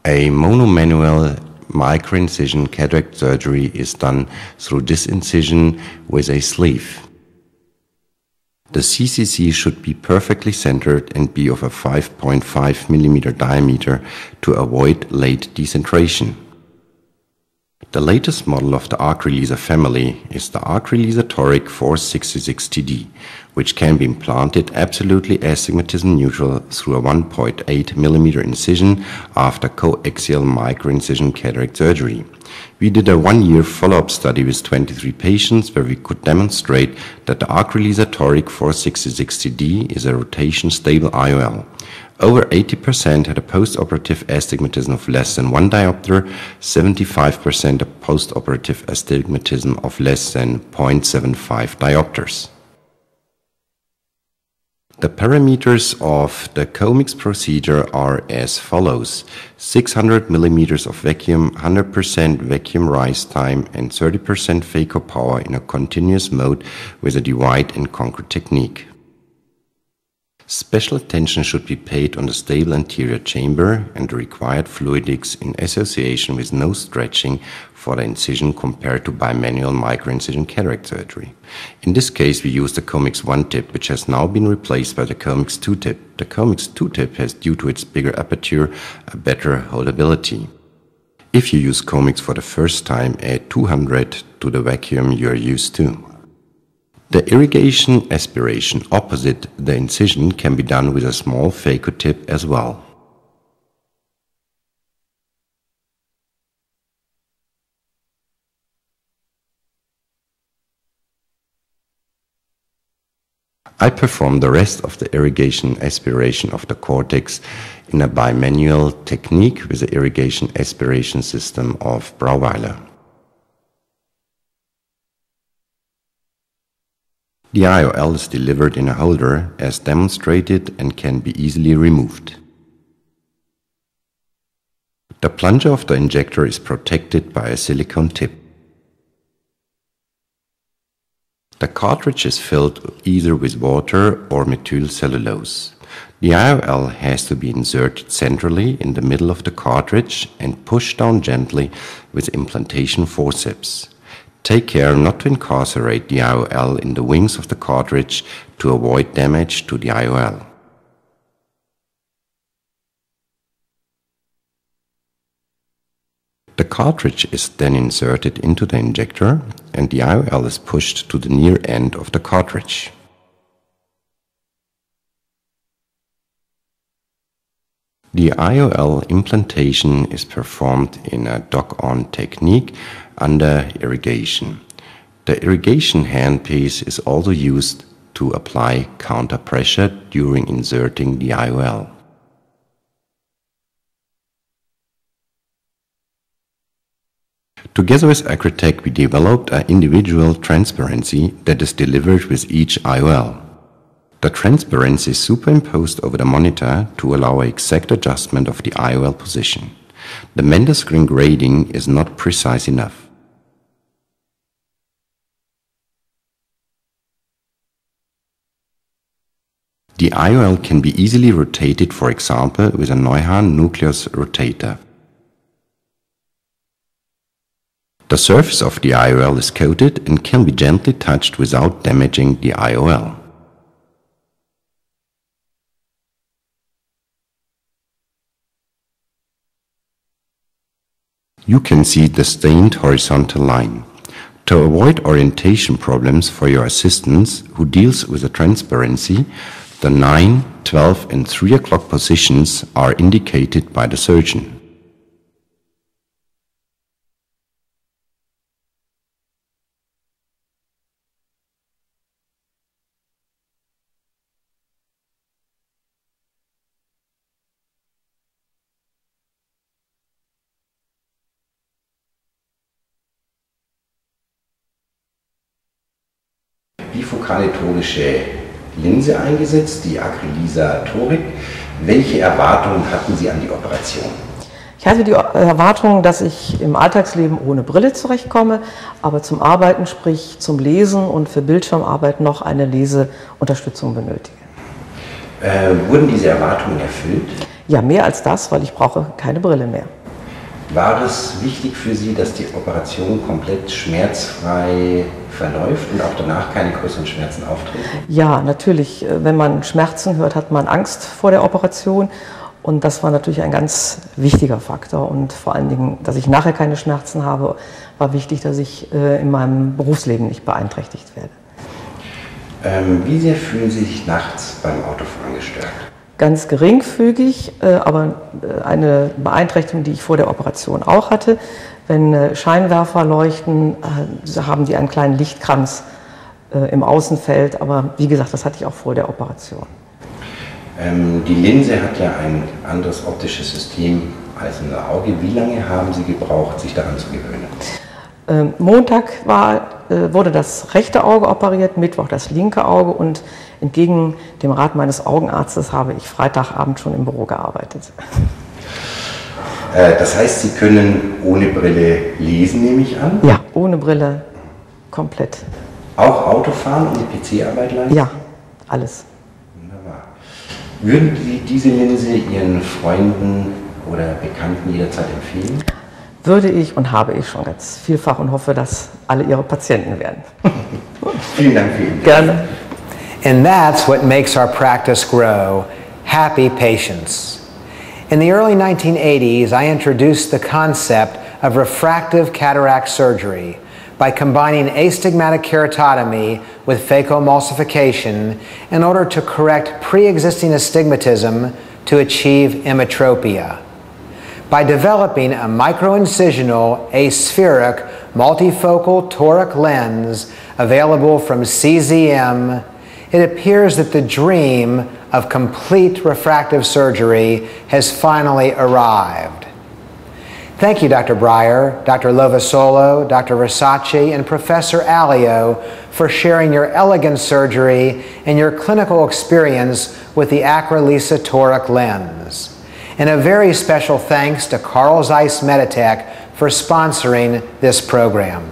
A monomanual microincision cataract surgery is done through this incision with a sleeve. The CCC should be perfectly centered and be of a 5.5 mm diameter to avoid late decentration. The latest model of the arc releaser family is the arc releaser toric 466TD, which can be implanted absolutely astigmatism neutral through a 1.8 mm incision after coaxial microincision cataract surgery. We did a 1-year follow-up study with 23 patients where we could demonstrate that the arc releaser toric 466TD is a rotation stable IOL. Over 80% had a postoperative astigmatism of less than 1 diopter, 75% a postoperative astigmatism of less than 0.75 diopters. The parameters of the COMIX procedure are as follows: 600 mm of vacuum, 100% vacuum rise time, and 30% phaco power in a continuous mode with a divide and conquer technique. Special attention should be paid on the stable anterior chamber and the required fluidics in association with no stretching for the incision compared to bimanual microincision cataract surgery. In this case, we used the COMIX 1 tip, which has now been replaced by the COMIX 2 tip. The COMIX 2 tip has, due to its bigger aperture, a better holdability. If you use COMIX for the first time, add 200 to the vacuum you are used to. The irrigation aspiration opposite the incision can be done with a small phaco tip as well. I perform the rest of the irrigation aspiration of the cortex in a bimanual technique with the irrigation aspiration system of Brauweiler. The IOL is delivered in a holder as demonstrated and can be easily removed. The plunger of the injector is protected by a silicone tip. The cartridge is filled either with water or methyl cellulose. The IOL has to be inserted centrally in the middle of the cartridge and pushed down gently with implantation forceps. Take care not to incarcerate the IOL in the wings of the cartridge to avoid damage to the IOL. The cartridge is then inserted into the injector and the IOL is pushed to the near end of the cartridge. The IOL implantation is performed in a dock-on technique under irrigation. The irrigation handpiece is also used to apply counter pressure during inserting the IOL. Together with Acritec, we developed an individual transparency that is delivered with each IOL. The transparency is superimposed over the monitor to allow an exact adjustment of the IOL position. The Mendes screen grading is not precise enough. The IOL can be easily rotated, for example, with a Neuhan nucleus rotator. The surface of the IOL is coated and can be gently touched without damaging the IOL. You can see the stained horizontal line. To avoid orientation problems for your assistants who deals with the transparency, the 9, 12 and 3 o'clock positions are indicated by the surgeon. Bifokale torische Linse eingesetzt, die Acrylisa Toric. Welche Erwartungen hatten Sie an die Operation? Ich hatte die Erwartung, dass ich im Alltagsleben ohne Brille zurechtkomme, aber zum Arbeiten, sprich zum Lesen und für Bildschirmarbeit noch eine Leseunterstützung benötige. Wurden diese Erwartungen erfüllt? Ja, mehr als das, weil ich brauche keine Brille mehr. War es wichtig für Sie, dass die Operation komplett schmerzfrei verläuft und auch danach keine größeren Schmerzen auftreten? Ja, natürlich. Wenn man Schmerzen hört, hat man Angst vor der Operation. Und das war natürlich ein ganz wichtiger Faktor. Und vor allen Dingen, dass ich nachher keine Schmerzen habe, war wichtig, dass ich in meinem Berufsleben nicht beeinträchtigt werde. Wie sehr fühlen Sie sich nachts beim Autofahren gestört? Ganz geringfügig, aber eine Beeinträchtigung, die ich vor der Operation auch hatte. Wenn Scheinwerfer leuchten, haben die einen kleinen Lichtkranz im Außenfeld, aber wie gesagt, das hatte ich auch vor der Operation. Die Linse hat ja ein anderes optisches System als unser Auge. Wie lange haben Sie gebraucht, sich daran zu gewöhnen? Montag wurde das rechte Auge operiert, Mittwoch das linke Auge und entgegen dem Rat meines Augenarztes habe ich Freitagabend schon im Büro gearbeitet. Das heißt, Sie können ohne Brille lesen, nehme ich an? Ja, ohne Brille, komplett. Auch Autofahren und PC-Arbeit leisten? Ja, alles. Wunderbar. Würden Sie diese Linse Ihren Freunden oder Bekannten jederzeit empfehlen? Würde ich und habe ich schon ganz vielfach und hoffe, dass alle Ihre Patienten werden. Vielen Dank für Ihre Gerne. And that's what makes our practice grow, happy patients. In the early 1980s, I introduced the concept of refractive cataract surgery by combining astigmatic keratotomy with phacoemulsification in order to correct pre-existing astigmatism to achieve emmetropia. By developing a microincisional aspheric multifocal toric lens available from CZM, it appears that the dream of complete refractive surgery has finally arrived. Thank you, Dr. Breyer, Dr. Lovasolo, Dr. Versace, and Professor Alio for sharing your elegant surgery and your clinical experience with the Acrolisa toric lens. And a very special thanks to Carl Zeiss Meditech for sponsoring this program.